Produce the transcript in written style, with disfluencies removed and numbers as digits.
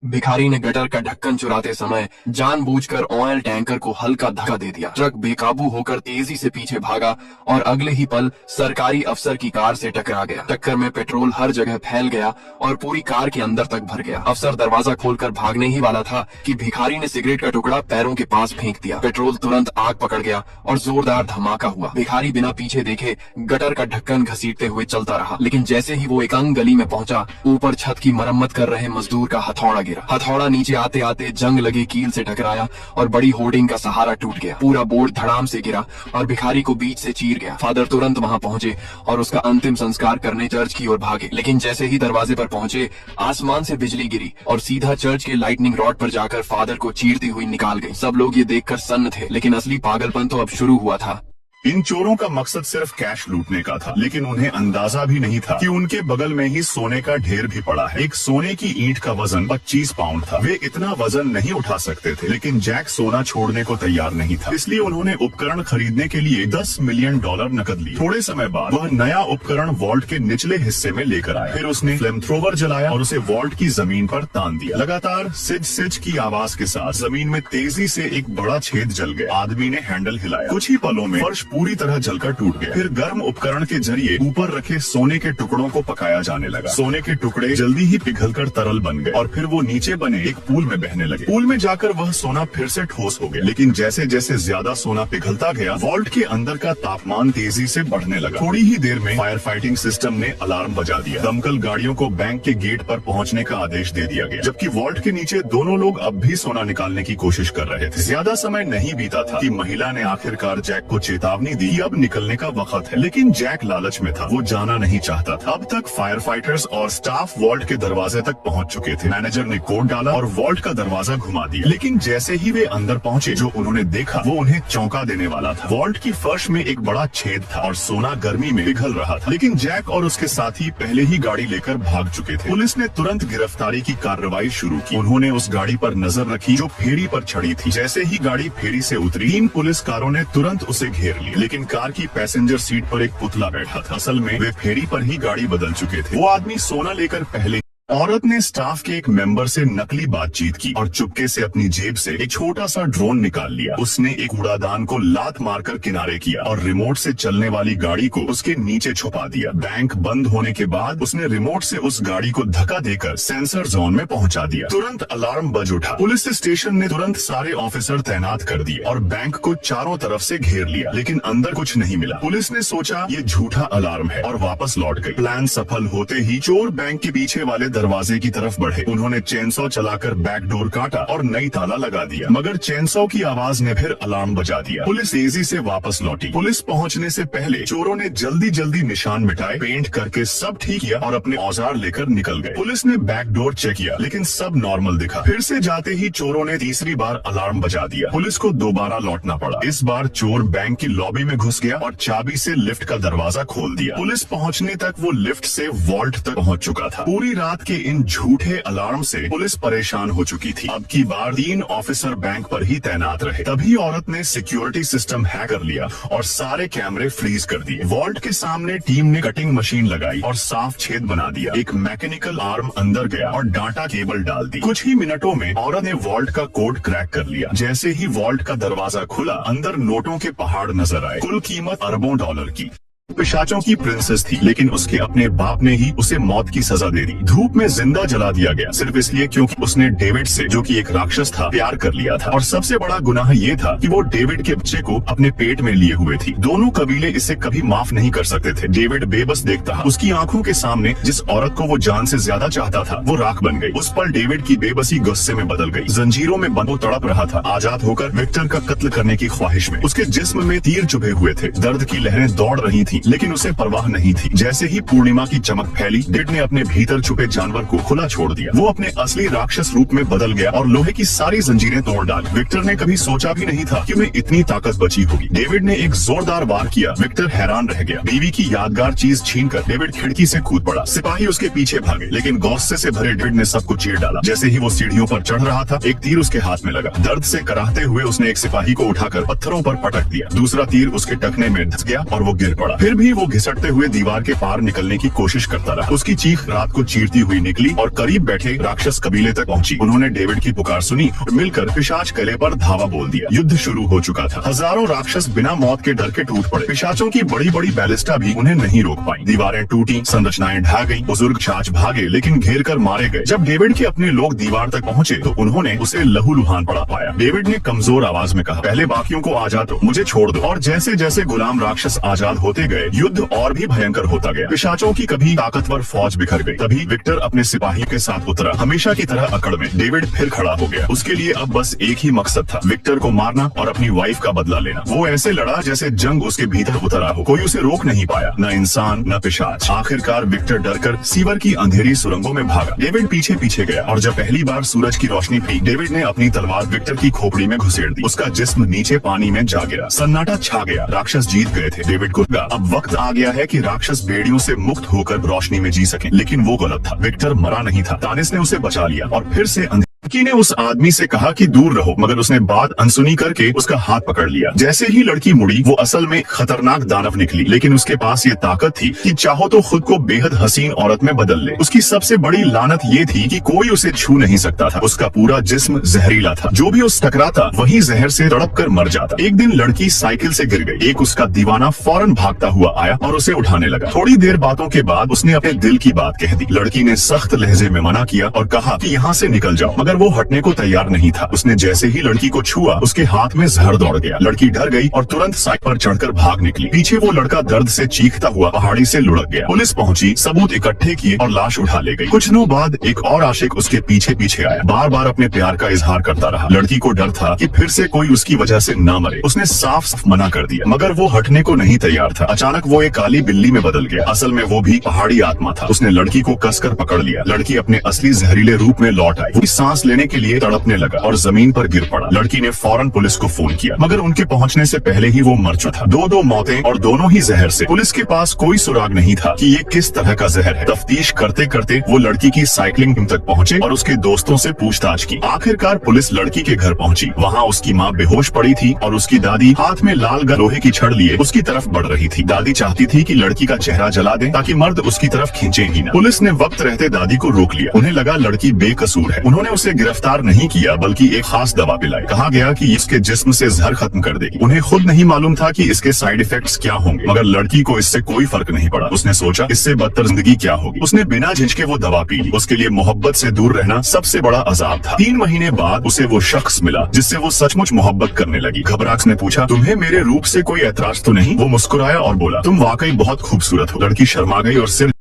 भिखारी ने गटर का ढक्कन चुराते समय जानबूझकर ऑयल टैंकर को हल्का धक्का दे दिया। ट्रक बेकाबू होकर तेजी से पीछे भागा और अगले ही पल सरकारी अफसर की कार से टकरा गया। टक्कर में पेट्रोल हर जगह फैल गया और पूरी कार के अंदर तक भर गया। अफसर दरवाजा खोलकर भागने ही वाला था कि भिखारी ने सिगरेट का टुकड़ा पैरों के पास फेंक दिया। पेट्रोल तुरंत आग पकड़ गया और जोरदार धमाका हुआ। भिखारी बिना पीछे देखे गटर का ढक्कन घसीटते हुए चलता रहा, लेकिन जैसे ही वो एक अंग गली में पहुंचा, ऊपर छत की मरम्मत कर रहे मजदूर का हथौड़ा गिरा। हथौड़ा नीचे आते आते जंग लगे कील से टकराया और बड़ी होर्डिंग का सहारा टूट गया। पूरा बोर्ड धड़ाम से गिरा और भिखारी को बीच से चीर गया। फादर तुरंत वहां पहुंचे और उसका अंतिम संस्कार करने चर्च की ओर भागे, लेकिन जैसे ही दरवाजे पर पहुंचे, आसमान से बिजली गिरी और सीधा चर्च के लाइटनिंग रॉड पर जाकर फादर को चीरती हुई निकाल गई। सब लोग ये देखकर सन्न थे, लेकिन असली पागलपन तो अब शुरू हुआ था। इन चोरों का मकसद सिर्फ कैश लूटने का था, लेकिन उन्हें अंदाजा भी नहीं था कि उनके बगल में ही सोने का ढेर भी पड़ा है। एक सोने की ईंट का वजन 25 पाउंड था। वे इतना वजन नहीं उठा सकते थे, लेकिन जैक सोना छोड़ने को तैयार नहीं था। इसलिए उन्होंने उपकरण खरीदने के लिए $10 मिलियन नकद लिए। थोड़े समय बाद वह नया उपकरण वॉल्ट के निचले हिस्से में लेकर आया। फिर उसने फ्लेम थ्रोवर जलाया और उसे वॉल्ट की जमीन पर तान दिया। लगातार सिज सिज की आवाज के साथ जमीन में तेजी से एक बड़ा छेद जल गया। आदमी ने हैंडल हिलाया। कुछ ही पलों में फर्श पूरी तरह जलकर टूट गया। फिर गर्म उपकरण के जरिए ऊपर रखे सोने के टुकड़ों को पकाया जाने लगा। सोने के टुकड़े जल्दी ही पिघलकर तरल बन गए और फिर वो नीचे बने एक पूल में बहने लगे। पूल में जाकर वह सोना फिर से ठोस हो गया, लेकिन जैसे जैसे ज्यादा सोना पिघलता गया, वॉल्ट के अंदर का तापमान तेजी से बढ़ने लगा। थोड़ी ही देर में फायर फाइटिंग सिस्टम ने अलार्म बजा दिया। दमकल गाड़ियों को बैंक के गेट पर पहुंचने का आदेश दे दिया गया, जबकि वॉल्ट के नीचे दोनों लोग अब भी सोना निकालने की कोशिश कर रहे थे। ज्यादा समय नहीं बीता था कि महिला ने आखिरकार जैक को चेतावनी दी, अब निकलने का वक्त है। लेकिन जैक लालच में था, वो जाना नहीं चाहता था। अब तक फायर फाइटर्स और स्टाफ वॉल्ट के दरवाजे तक पहुंच चुके थे। मैनेजर ने कोड डाला और वॉल्ट का दरवाजा घुमा दिया, लेकिन जैसे ही वे अंदर पहुंचे, जो उन्होंने देखा वो उन्हें चौंका देने वाला था। वॉल्ट की फर्श में एक बड़ा छेद था और सोना गर्मी में पिघल रहा था, लेकिन जैक और उसके साथी पहले ही गाड़ी लेकर भाग चुके थे। पुलिस ने तुरंत गिरफ्तारी की कार्रवाई शुरू की। उन्होंने उस गाड़ी पर नजर रखी जो फेरी पर चढ़ी थी। जैसे ही गाड़ी फेरी से उतरी, 3 पुलिस कारों ने तुरंत उसे घेर लिया, लेकिन कार की पैसेंजर सीट पर एक पुतला बैठा था। असल में वे फेरी पर ही गाड़ी बदल चुके थे। वो आदमी सोना लेकर पहले। औरत ने स्टाफ के एक मेंबर से नकली बातचीत की और चुपके से अपनी जेब से एक छोटा सा ड्रोन निकाल लिया। उसने एक कूड़ादान को लात मारकर किनारे किया और रिमोट से चलने वाली गाड़ी को उसके नीचे छुपा दिया। बैंक बंद होने के बाद उसने रिमोट से उस गाड़ी को धक्का देकर सेंसर जोन में पहुंचा दिया। तुरंत अलार्म बज उठा। पुलिस स्टेशन ने तुरंत सारे ऑफिसर तैनात कर दिए और बैंक को चारों तरफ से घेर लिया, लेकिन अंदर कुछ नहीं मिला। पुलिस ने सोचा ये झूठा अलार्म है और वापस लौट गई। प्लान सफल होते ही चोर बैंक के पीछे वाले दरवाजे की तरफ बढ़े। उन्होंने चेनसॉ चलाकर बैक डोर काटा और नई ताला लगा दिया, मगर चेनसॉ की आवाज ने फिर अलार्म बजा दिया। पुलिस तेजी से वापस लौटी। पुलिस पहुंचने से पहले चोरों ने जल्दी जल्दी निशान मिटाए, पेंट करके सब ठीक किया और अपने औजार लेकर निकल गए। पुलिस ने बैक डोर चेक किया, लेकिन सब नॉर्मल दिखा। फिर से जाते ही चोरों ने तीसरी बार अलार्म बजा दिया। पुलिस को दोबारा लौटना पड़ा। इस बार चोर बैंक की लॉबी में घुस गया और चाबी से लिफ्ट का दरवाजा खोल दिया। पुलिस पहुंचने तक वो लिफ्ट से वॉल्ट तक पहुंच चुका था। पूरी रात के इन झूठे अलार्म से पुलिस परेशान हो चुकी थी। अब की बार 3 ऑफिसर बैंक पर ही तैनात रहे। तभी औरत ने सिक्योरिटी सिस्टम हैक कर लिया और सारे कैमरे फ्रीज कर दिए। वॉल्ट के सामने टीम ने कटिंग मशीन लगाई और साफ छेद बना दिया। एक मैकेनिकल आर्म अंदर गया और डाटा केबल डाल दी। कुछ ही मिनटों में औरत ने वॉल्ट का कोड क्रैक कर लिया। जैसे ही वॉल्ट का दरवाजा खुला, अंदर नोटों के पहाड़ नजर आए। कुल कीमत अरबों डॉलर की। पिशाचों की प्रिंसेस थी, लेकिन उसके अपने बाप ने ही उसे मौत की सजा दे दी। धूप में जिंदा जला दिया गया, सिर्फ इसलिए क्योंकि उसने डेविड से, जो कि एक राक्षस था, प्यार कर लिया था। और सबसे बड़ा गुनाह ये था कि वो डेविड के बच्चे को अपने पेट में लिए हुए थी। दोनों कबीले इसे कभी माफ नहीं कर सकते थे। डेविड बेबस देखता, उसकी आंखों के सामने जिस औरत को वो जान से ज्यादा चाहता था, वो राख बन गई। उस पल डेविड की बेबसी गुस्से में बदल गई। जंजीरों में बंद वो तड़प रहा था, आजाद होकर विक्टर का कत्ल करने की ख्वाहिश में। उसके जिस्म में तीर चुभे हुए थे, दर्द की लहरें दौड़ रही थी, लेकिन उसे परवाह नहीं थी। जैसे ही पूर्णिमा की चमक फैली, डेविड ने अपने भीतर छुपे जानवर को खुला छोड़ दिया। वो अपने असली राक्षस रूप में बदल गया और लोहे की सारी जंजीरें तोड़ डाली। विक्टर ने कभी सोचा भी नहीं था कि उन्हें इतनी ताकत बची होगी। डेविड ने एक जोरदार वार किया। विक्टर हैरान रह गया। बीवी की यादगार चीज छीनकर डेविड खिड़की से कूद पड़ा। सिपाही उसके पीछे भागे, लेकिन गुस्से से भरे डेविड ने सबको चीर डाला। जैसे ही वो सीढ़ियों पर चढ़ रहा था, एक तीर उसके हाथ में लगा। दर्द से कराहते हुए उसने एक सिपाही को उठाकर पत्थरों पर पटक दिया। दूसरा तीर उसके टखने में धंस गया और वो गिर पड़ा। फिर भी वो घिसटते हुए दीवार के पार निकलने की कोशिश करता रहा। उसकी चीख रात को चीरती हुई निकली और करीब बैठे राक्षस कबीले तक पहुंची। उन्होंने डेविड की पुकार सुनी और मिलकर पिशाच किले पर धावा बोल दिया। युद्ध शुरू हो चुका था। हजारों राक्षस बिना मौत के डर के टूट पड़े। पिशाचों की बड़ी बड़ी बैलिस्टा भी उन्हें नहीं रोक पाई। दीवारें टूटी, संरचनाएं ढह गई, बुजुर्ग छाछ भागे लेकिन घेर कर मारे गए। जब डेविड के अपने लोग दीवार तक पहुंचे तो उन्होंने उसे लहूलुहान पड़ा पाया। डेविड ने कमजोर आवाज में कहा, पहले बाकियों को आजाद दो, मुझे छोड़ दो। और जैसे जैसे गुलाम राक्षस आजाद होते गए, युद्ध और भी भयंकर होता गया। पिशाचों की कभी ताकतवर फौज बिखर गई। तभी विक्टर अपने सिपाहियों के साथ उतरा। हमेशा की तरह अकड़ में डेविड फिर खड़ा हो गया। उसके लिए अब बस एक ही मकसद था, विक्टर को मारना और अपनी वाइफ का बदला लेना। वो ऐसे लड़ा जैसे जंग उसके भीतर उतरा हो। कोई उसे रोक नहीं पाया, न इंसान न पिशाच। आखिरकार विक्टर डरकर सीवर की अंधेरी सुरंगों में भागा। डेविड पीछे पीछे गया और जब पहली बार सूरज की रोशनी पी, डेविड ने अपनी तलवार विक्टर की खोपड़ी में घुसेड़ दी। उसका जिस्म नीचे पानी में जा गिरा। सन्नाटा छा गया। राक्षस जीत गए थे। डेविड को लगा अब वक्त आ गया है कि राक्षस बेड़ियों से मुक्त होकर रोशनी में जी सके, लेकिन वो गलत था। विक्टर मरा नहीं था। तानिस ने उसे बचा लिया और फिर से लड़की ने उस आदमी से कहा कि दूर रहो, मगर उसने बात अनसुनी करके उसका हाथ पकड़ लिया। जैसे ही लड़की मुड़ी, वो असल में खतरनाक दानव निकली, लेकिन उसके पास ये ताकत थी कि चाहो तो खुद को बेहद हसीन औरत में बदल ले। उसकी सबसे बड़ी लानत ये थी कि कोई उसे छू नहीं सकता था। उसका पूरा जिस्म जहरीला था। जो भी उस टकराता वही जहर से तड़प कर मर जाता। एक दिन लड़की साइकिल से गिर गई। एक उसका दीवाना फौरन भागता हुआ आया और उसे उठाने लगा। थोड़ी देर बातों के बाद उसने अपने दिल की बात कह दी। लड़की ने सख्त लहजे में मना किया और कहा कि यहाँ से निकल जाओ, मगर वो हटने को तैयार नहीं था। उसने जैसे ही लड़की को छुआ, उसके हाथ में जहर दौड़ गया। लड़की डर गई और तुरंत साइकिल पर चढ़कर भाग निकली। पीछे वो लड़का दर्द से चीखता हुआ पहाड़ी से लुढ़क गया। पुलिस पहुंची, सबूत इकट्ठे किए और लाश उठा ले गई। कुछ दिनों बाद एक और आशिक उसके पीछे पीछे आया। बार बार अपने प्यार का इजहार करता रहा। लड़की को डर था कि फिर से कोई उसकी वजह से न मरे। उसने साफ साफ मना कर दिया, मगर वो हटने को नहीं तैयार था। अचानक वो एक काली बिल्ली में बदल गया। असल में वो भी पहाड़ी आत्मा था। उसने लड़की को कसकर पकड़ लिया। लड़की अपने असली जहरीले रूप में लौट आई। वो सांस लेने के लिए तड़पने लगा और जमीन पर गिर पड़ा। लड़की ने फौरन पुलिस को फोन किया, मगर उनके पहुंचने से पहले ही वो मर चुका था। दो मौतें और दोनों ही जहर से। पुलिस के पास कोई सुराग नहीं था कि ये किस तरह का जहर है। तफ्तीश करते करते वो लड़की की साइकिलिंग टीम तक पहुंचे और उसके दोस्तों से पूछताछ की। आखिरकार पुलिस लड़की के घर पहुंची। वहाँ उसकी माँ बेहोश पड़ी थी और उसकी दादी हाथ में लाल लोहे की छड़ लिए उसकी तरफ बढ़ रही थी। दादी चाहती थी कि लड़की का चेहरा जला दे ताकि मर्द उसकी तरफ खींचे ही न। पुलिस ने वक्त रहते दादी को रोक लिया। उन्हें लगा लड़की बेकसूर है। उन्होंने उसे गिरफ्तार नहीं किया, बल्कि एक खास दवा पिलाई। कहा गया कि इसके जिस्म से जहर खत्म कर देगी। उन्हें खुद नहीं मालूम था कि इसके साइड इफेक्ट्स क्या होंगे, मगर लड़की को इससे कोई फर्क नहीं पड़ा। उसने सोचा इससे बदतर जिंदगी क्या होगी। उसने बिना झिझके वो दवा पी ली। उसके लिए मोहब्बत से दूर रहना सबसे बड़ा अजाब था। 3 महीने बाद उसे वो शख्स मिला जिससे वो सचमुच मोहब्बत करने लगी। घबराहट ने पूछा, तुम्हें मेरे रूप से कोई ऐतराज तो नहीं? वो मुस्कुराया और बोला, तुम वाकई बहुत खूबसूरत हो। लड़की शर्मा गई और सिर